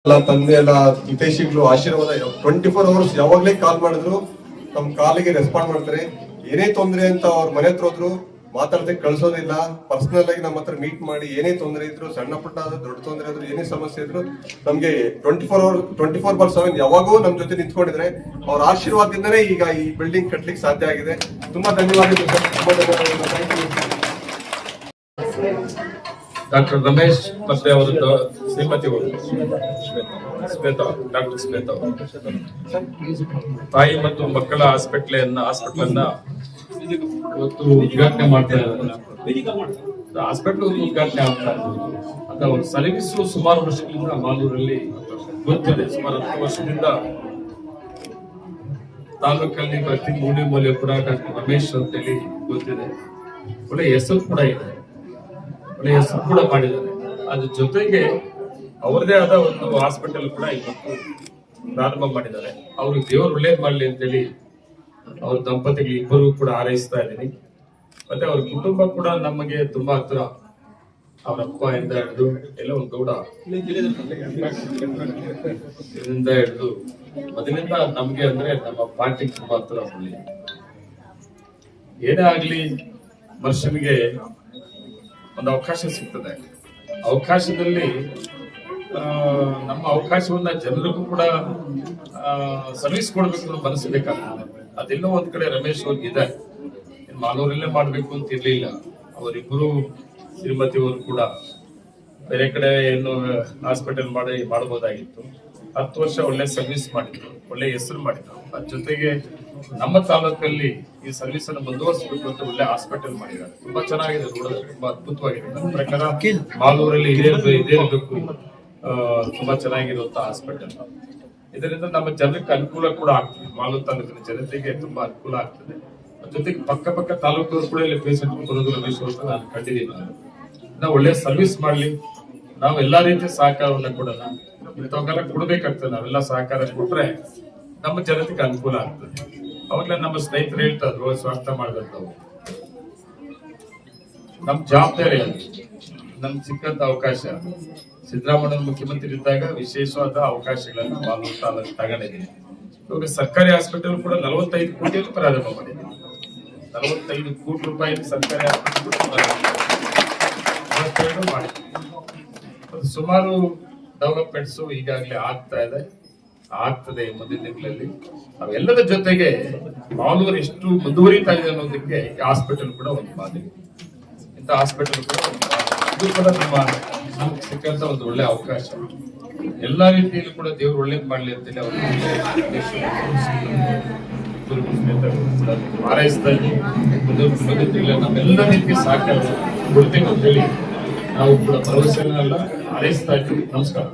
ಎಲ್ಲ ತಂದೆ ಎಲ್ಲ ಹಿತೈಷಿಗಳು ಆಶೀರ್ವಾದ 24 hours ಯಾವಾಗ್ಲೇ ಕಾಲ್ ಮಾಡಿದ್ರು ನಮ್ ಕಾಲಿಗೆ ರೆಸ್ಪಾಂಡ್ ಮಾಡ್ತಾರೆ. ಏನೇ ತೊಂದ್ರೆ ಅಂತ ಅವ್ರ ಮನೆ ಹತ್ರ ಹೋದ್ರು ಮಾತಾಡೋದಕ್ಕೆ ಕಳ್ಸೋದಿಲ್ಲ. ಪರ್ಸನಲ್ ಆಗಿ ನಮ್ಮ ಹತ್ರ ಮೀಟ್ ಮಾಡಿ ಏನೇ ತೊಂದರೆ ಇದ್ರು, ಸಣ್ಣ ಪುಟ್ಟ ದೊಡ್ಡ ತೊಂದರೆ ಇದ್ರು, ಏನೇ ಸಮಸ್ಯೆ ಇದ್ರು ನಮ್ಗೆ 24/7 ಯಾವಾಗೂ ನಮ್ ಜೊತೆ ನಿಂತ್ಕೊಂಡಿದ್ರೆ ಅವ್ರ ಆಶೀರ್ವಾದದಿಂದನೇ ಈಗ ಈ ಬಿಲ್ಡಿಂಗ್ ಕಟ್ಲಿಕ್ಕೆ ಸಾಧ್ಯ ಆಗಿದೆ. ತುಂಬಾ ಧನ್ಯವಾದಗಳು ಸರ್. ತುಂಬಾ ಧನ್ಯವಾದಗಳು. ಡಾಕ್ಟರ್ ರಮೇಶ್ ಮತ್ತೆ ಅವರದ್ದು ಶ್ರೀಮತಿ ಅವರು ಶ್ವೇತಾ, ಡಾಕ್ಟರ್ ಶ್ವೇತಾ ತಾಯಿ ಮತ್ತು ಮಕ್ಕಳ ಹಾಸ್ಪಿಟಲ್ ಇವತ್ತು ಉದ್ಘಾಟನೆ ಮಾಡ್ತಾ ಇದ್ದಾರೆ. ಹಾಸ್ಪಿಟಲ್ ಉದ್ಘಾಟನೆ ಆಗ್ತಾ ಇದೆ. ಅದು ಸರ್ವಿಸ್ ಸುಮಾರು ವರ್ಷಗಳಿಂದ ಮಾಲೂರಲ್ಲಿ ಗೊತ್ತಿದೆ. ಸುಮಾರು 10 ವರ್ಷದಿಂದ ತಾಲೂಕಲ್ಲಿ ಪ್ರತಿ ಮೂಲೆ ಮೂಲೆ ಕೂಡ ಡಾಕ್ಟರ್ ರಮೇಶ್ ಅಂತೇಳಿ ಗೊತ್ತಿದೆ. ಒಳ್ಳೆ ಹೆಸರು ಕೂಡ ಇದೆ, ಒಳ್ಳೆ ಹೆಸರು ಕೂಡ ಮಾಡಿದ್ದಾರೆ. ಅದ್ರ ಜೊತೆಗೆ ಅವರದೇ ಆದ ಒಂದು ಹಾಸ್ಪಿಟಲ್ ಕೂಡ ಇವತ್ತು ಪ್ರಾರಂಭ ಮಾಡಿದ್ದಾರೆ. ಅವ್ರಿಗೆ ದೇವರು ಒಳ್ಳೇದ್ ಮಾಡ್ಲಿ ಅಂತೇಳಿ ಅವ್ರ ದಂಪತಿಗಳು ಇಬ್ಬರು ಕೂಡ ಹಾರೈಸ್ತಾ ಇದ್ದೀನಿ. ಮತ್ತೆ ಅವ್ರ ಕುಟುಂಬ ಕೂಡ ನಮಗೆ ತುಂಬಾ ಹತ್ರ. ಅವ್ರ ಅಪ್ಪ ಇಂದ ಹಿಡಿದು ಎಲ್ಲ ಒಂದು ಗೌಡ ಇದರಿಂದ ಹಿಡಿದು ಮೊದಲಿಂದ ನಮ್ಗೆ ಅಂದ್ರೆ ನಮ್ಮ ಪಾರ್ಟಿಗೆ ತುಂಬಾ ಹತ್ರ. ಏನೇ ಆಗ್ಲಿ ಮನುಷ್ಯನಿಗೆ ಒಂದು ಅವಕಾಶ ಸಿಗ್ತದೆ. ಅವಕಾಶದಲ್ಲಿ ನಮ್ಮ ಅವಕಾಶವನ್ನ ಜನರಿಗೂ ಕೂಡ ಸರ್ವಿಸ್ ಕೊಡ್ಬೇಕು ಅನ್ನೋ ಮನಸ್ಸು ಬೇಕಾಗ್ತದೆ. ಅದೆಲ್ಲೋ ಒಂದ್ ಕಡೆ ರಮೇಶ್ ಅವ್ರಿಗೆ ಇದೆ. ಮಾಲೂರಲ್ಲೇ ಮಾಡ್ಬೇಕು ಅಂತ ಇರ್ಲಿಲ್ಲ. ಅವರಿಬ್ಬರು ಶ್ರೀಮತಿ ಅವರು ಕೂಡ ಬೇರೆ ಕಡೆ ಏನು ಹಾಸ್ಪಿಟಲ್ ಮಾಡಬಹುದಾಗಿತ್ತು. 10 ವರ್ಷ ಒಳ್ಳೆ ಸರ್ವಿಸ್ ಮಾಡಿದ್ರು, ಒಳ್ಳೆ ಹೆಸರು ಮಾಡಿದ್ರು. ಅದ್ರ ಜೊತೆಗೆ ನಮ್ಮ ತಾಲೂಕಲ್ಲಿ ಈ ಸರ್ವಿಸ್ ಅನ್ನು ಮುಂದುವರಿಸಬೇಕು ಅಂತ ಒಳ್ಳೆ ಹಾಸ್ಪಿಟಲ್ ಮಾಡಿದ್ದಾರೆ. ತುಂಬಾ ಚೆನ್ನಾಗಿದೆ, ನೋಡೋದು ತುಂಬಾ ಅದ್ಭುತವಾಗಿದೆ. ನನ್ನ ಪ್ರಕಾರ ಮಾಲೂರಲ್ಲಿ ಇದೇ ಇರಬೇಕು. ತುಂಬಾ ಚೆನ್ನಾಗಿರುವಂತ ಹಾಸ್ಪಿಟಲ್. ಇದರಿಂದ ನಮ್ಮ ಜನಕ್ಕೆ ಅನುಕೂಲ ಕೂಡ ಆಗ್ತದೆ. ಮಾಲೂರು ತಾಲೂಕಿನ ಜನತೆಗೆ ತುಂಬಾ ಅನುಕೂಲ ಆಗ್ತದೆ. ಜೊತೆಗೆ ಪಕ್ಕ ತಾಲೂಕವರು ಕೂಡ ಇಲ್ಲಿ ಪೇಷಂಟ್ ಬರೋದು ರಮೇಶ್ ಅಂತ ನಾನು ಕಂಡಿದ್ದೀನಿ. ನಾವು ಒಳ್ಳೆ ಸರ್ವಿಸ್ ಮಾಡ್ಲಿ, ನಾವು ಎಲ್ಲಾ ರೀತಿಯ ಸಹಕಾರವನ್ನ ಕೊಡೋಣ. ಇಂಥವೆಲ್ಲ ಕೊಡ್ಬೇಕಾಗ್ತದೆ. ನಾವೆಲ್ಲ ಸಹಕಾರ ಕೊಟ್ರೆ ನಮ್ಮ ಜನತೆಗೆ ಅನುಕೂಲ ಆಗ್ತದೆ. ಅವಾಗಲೇ ನಮ್ಮ ಸ್ನೇಹಿತರು ಹೇಳ್ತಾ ಇದ್ರು, ಸ್ವಾರ್ಥ ಮಾಡಿದಂತವು ನಮ್ ಜವಾಬ್ದಾರಿ. ಅದು ನಮ್ಗೆ ಸಿಕ್ಕಂತ ಅವಕಾಶ. ಸಿದ್ದರಾಮಯ್ಯ ಮುಖ್ಯಮಂತ್ರಿ ಇದ್ದಾಗ ವಿಶೇಷವಾದ ಅವಕಾಶಗಳನ್ನ ಮಾಲೂರು ತಾಲೂಕು ತಗೊಂಡಿದ್ದೀನಿ. ಇವಾಗ ಸರ್ಕಾರಿ ಹಾಸ್ಪಿಟಲ್ ಕೂಡ 45 ಕೋಟಿಯಲ್ಲಿ ಪ್ರಾರಂಭ ಮಾಡಿದ್ದೀನಿ. 45 ಕೋಟಿ ರೂಪಾಯಿ ಸರ್ಕಾರಿ ಹಾಸ್ಪಿಟಲ್ ಮಾಡಿದ್ದೀನಿ. ಸುಮಾರು ಡೆವಲಪ್ಮೆಂಟ್ಸ್ ಈಗಾಗಲೇ ಆಗ್ತದೆ ಮುಂದಿನ ದಿನಗಳಲ್ಲಿ. ಅವೆಲ್ಲದ ಜೊತೆಗೆ ಮಾಲೂರು ಎಷ್ಟು ಮುಂದುವರಿತಾ ಇದೆ ಅನ್ನೋದಕ್ಕೆ ಈ ಹಾಸ್ಪಿಟಲ್ ಕೂಡ ಒಂದು ಮಾದರಿ. ಇಂಥ ಹಾಸ್ಪಿಟಲ್ ಕೂಡ ಇದು ಕೂಡ ನಮ್ಗೆ ಸಿಕ್ಕಂತ ಒಂದು ಒಳ್ಳೆ ಅವಕಾಶ. ಎಲ್ಲಾ ರೀತಿಯಲ್ಲೂ ಕೂಡ ದೇವ್ರು ಒಳ್ಳೇದ್ ಮಾಡ್ಲಿ ಅಂತೇಳಿ ಅವರು ಹಾರೈಸ್ತಾ ಇದ್ದೀವಿ. ನಮ್ಮೆಲ್ಲ ರೀತಿಯ ಸಹಕಾರ ಕೊಡ್ತೇವೆ ಅಂತ ಹೇಳಿ ನಾವು ಕೂಡ ಭರವಸೆಯನ್ನೆಲ್ಲ ಹಾರೈಸ್ತಾ ಇದ್ದೀವಿ. ನಮಸ್ಕಾರ.